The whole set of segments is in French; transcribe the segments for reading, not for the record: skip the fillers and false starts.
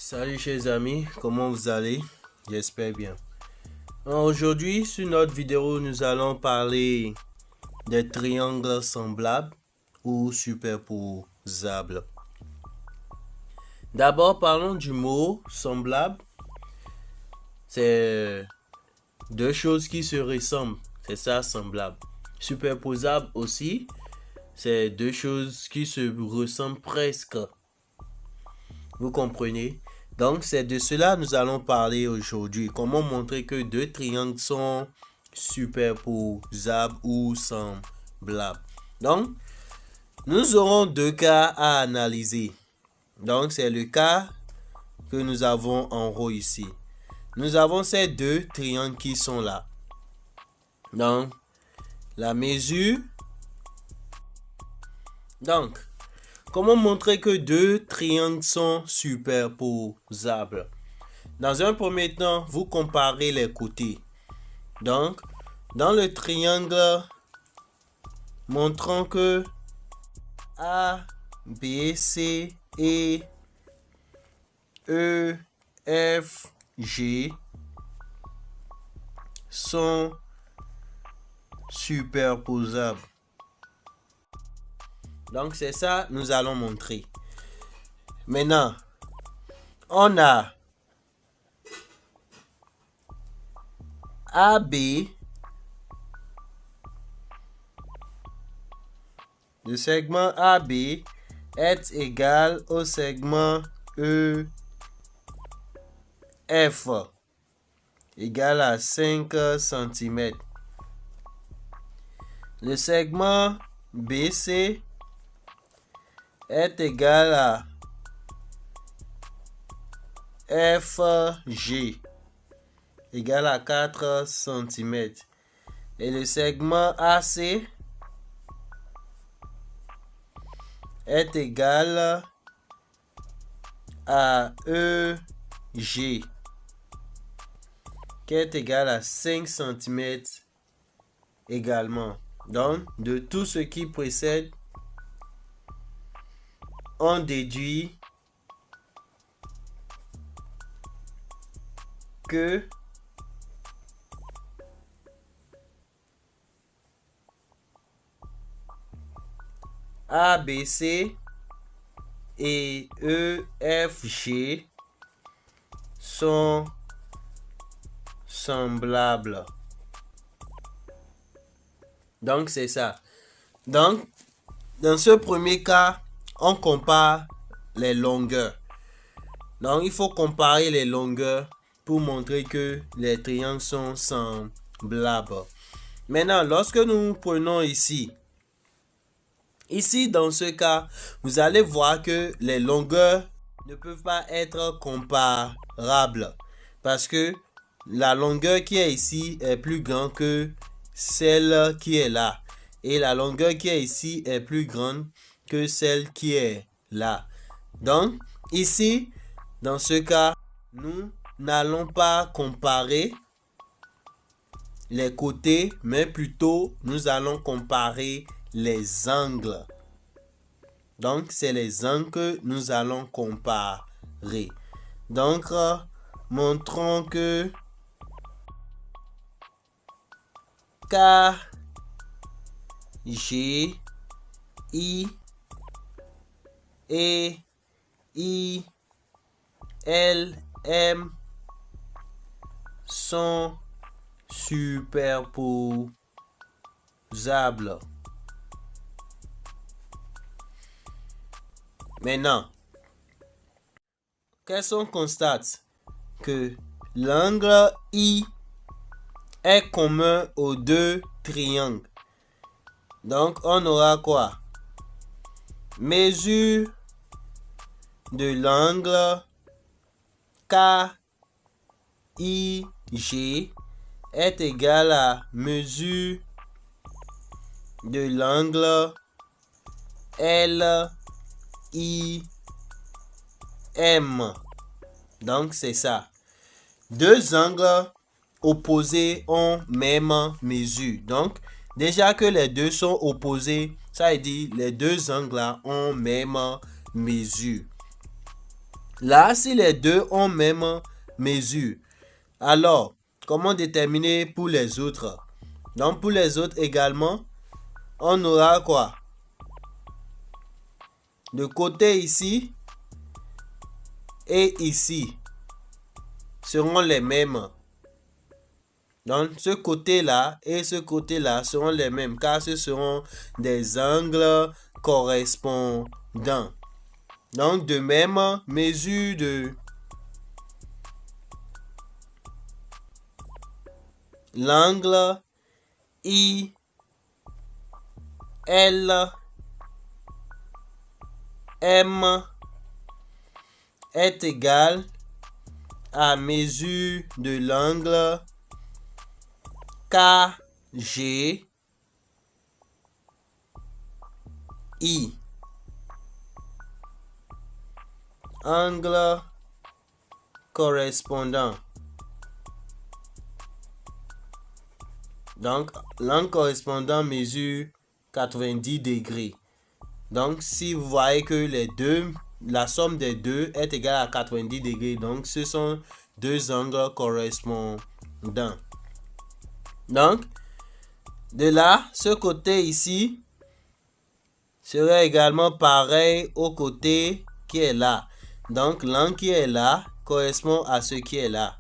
Salut chers amis, comment vous allez? J'espère bien. Aujourd'hui, sur notre vidéo, nous allons parler des triangles semblables ou superposables. D'abord, parlons du mot semblable. C'est deux choses qui se ressemblent. C'est ça, semblable. Superposable aussi, c'est deux choses qui se ressemblent presque. Vous comprenez? Donc, c'est de cela que nous allons parler aujourd'hui. Comment montrer que deux triangles sont superposables ou semblables. Donc, nous aurons deux cas à analyser. Donc, c'est le cas que nous avons en haut ici. Nous avons ces deux triangles qui sont là. Donc, la mesure. Donc, comment montrer que deux triangles sont superposables? Dans un premier temps, vous comparez les côtés. Donc, dans le triangle, montrons que A, B, C et E, F, G sont superposables. Donc, c'est ça que nous allons montrer. Maintenant, on a AB, le segment AB est égal au segment EF, égal à 5 cm. Le segment BC est égal à FG, égal à 4 cm. Et le segment AC est égal à EG, qui est égal à 5 cm également. Donc, de tout ce qui précède, on déduit que ABC et EFG sont semblables. Donc, c'est ça. Donc, dans ce premier cas, on compare les longueurs. Donc, il faut comparer les longueurs pour montrer que les triangles sont semblables. Maintenant, lorsque nous prenons ici, dans ce cas, vous allez voir que les longueurs ne peuvent pas être comparables parce que la longueur qui est ici est plus grande que celle qui est là. Et la longueur qui est ici est plus grande que celle qui est là. Donc, ici, dans ce cas, nous n'allons pas comparer les côtés, mais plutôt nous allons comparer les angles. Donc, c'est les angles que nous allons comparer. Donc, montrons que K, G, I, E, I, L, M sont superposables. Maintenant, qu'est-ce qu'on constate? Que l'angle I est commun aux deux triangles. Donc, on aura quoi? Mesure de l'angle KIG est égal à mesure de l'angle LIM. Donc, c'est ça. Deux angles opposés ont même mesure. Donc, déjà que les deux sont opposés, ça veut dire les deux angles là ont même mesure. Là, si les deux ont même mesure, alors, comment déterminer pour les autres? Donc, pour les autres également, on aura quoi? Le côté ici et ici seront les mêmes. Donc, ce côté-là et ce côté-là seront les mêmes car ce seront des angles correspondants. Donc, de même, mesure de l'angle ILM est égal à mesure de l'angle KGI. Angle correspondant. Donc, l'angle correspondant mesure 90 degrés. Donc, si vous voyez que les deux, la somme des deux est égale à 90 degrés, donc ce sont deux angles correspondants. Donc, de là, ce côté ici serait également pareil au côté qui est là. Donc, l'angle qui est là correspond à ce qui est là.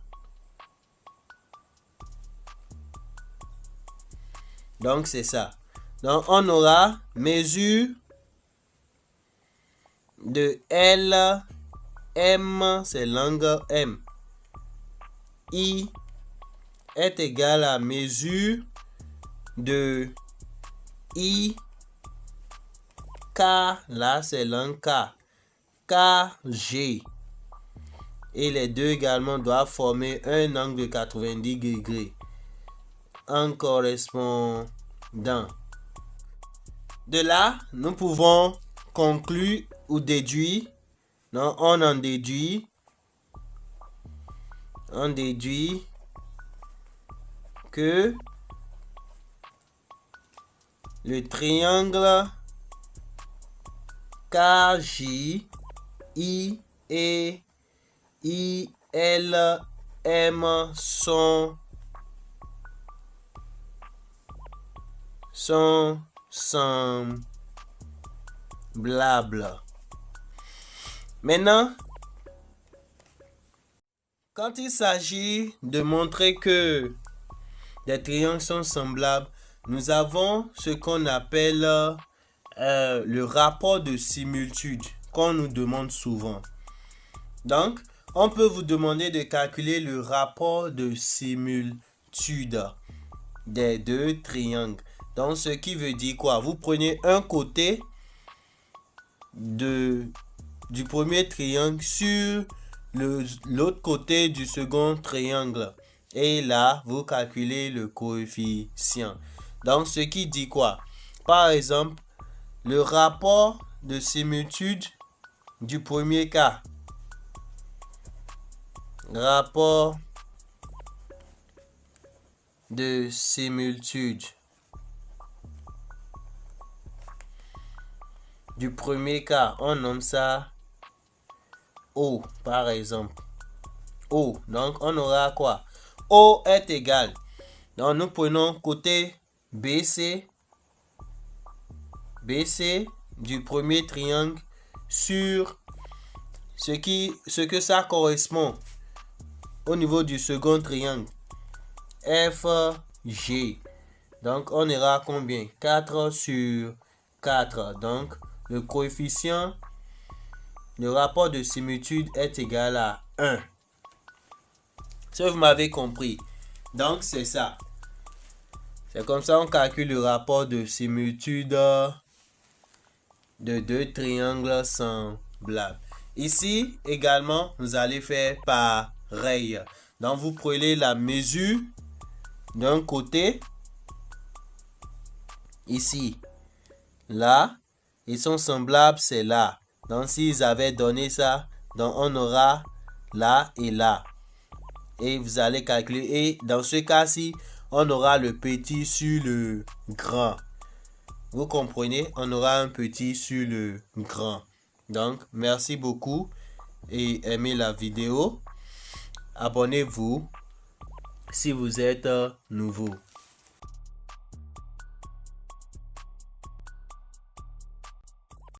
Donc, c'est ça. Donc, on aura mesure de LM, c'est l'angle M. I est égal à mesure de IK, là c'est l'angle K. KG. Et les deux également doivent former un angle de 90 degrés. Un correspondant. De là, nous pouvons conclure ou déduire. Non, on en déduit. On déduit que le triangle KJ, I et ILM sont semblables. Maintenant, quand il s'agit de montrer que des triangles sont semblables, nous avons ce qu'on appelle le rapport de similitude qu'on nous demande souvent. Donc, on peut vous demander de calculer le rapport de similitude des deux triangles. Donc, ce qui veut dire quoi? Vous prenez un côté du premier triangle sur l'autre côté du second triangle. Et là, vous calculez le coefficient. Donc, ce qui dit quoi? Par exemple, le rapport de similitude du premier cas. Rapport de similitude du premier cas, on nomme ça O, par exemple. O, donc on aura quoi? O est égal. Donc nous prenons côté BC du premier triangle sur ce que ça correspond au niveau du second triangle. FG. Donc on aura combien? 4 sur 4. Donc le coefficient, le rapport de similitude est égal à 1. Si vous m'avez compris. Donc c'est ça. C'est comme ça on calcule le rapport de similitude de deux triangles semblables. Ici également, vous allez faire pareil. Donc vous prenez la mesure d'un côté. Ici. Là. Ils sont semblables, c'est là. Donc s'ils avaient donné ça, donc on aura là et là. Et vous allez calculer. Et dans ce cas-ci, on aura le petit sur le grand. Vous comprenez? On aura un petit sur le grand. Donc, merci beaucoup et aimez la vidéo. Abonnez-vous si vous êtes nouveau.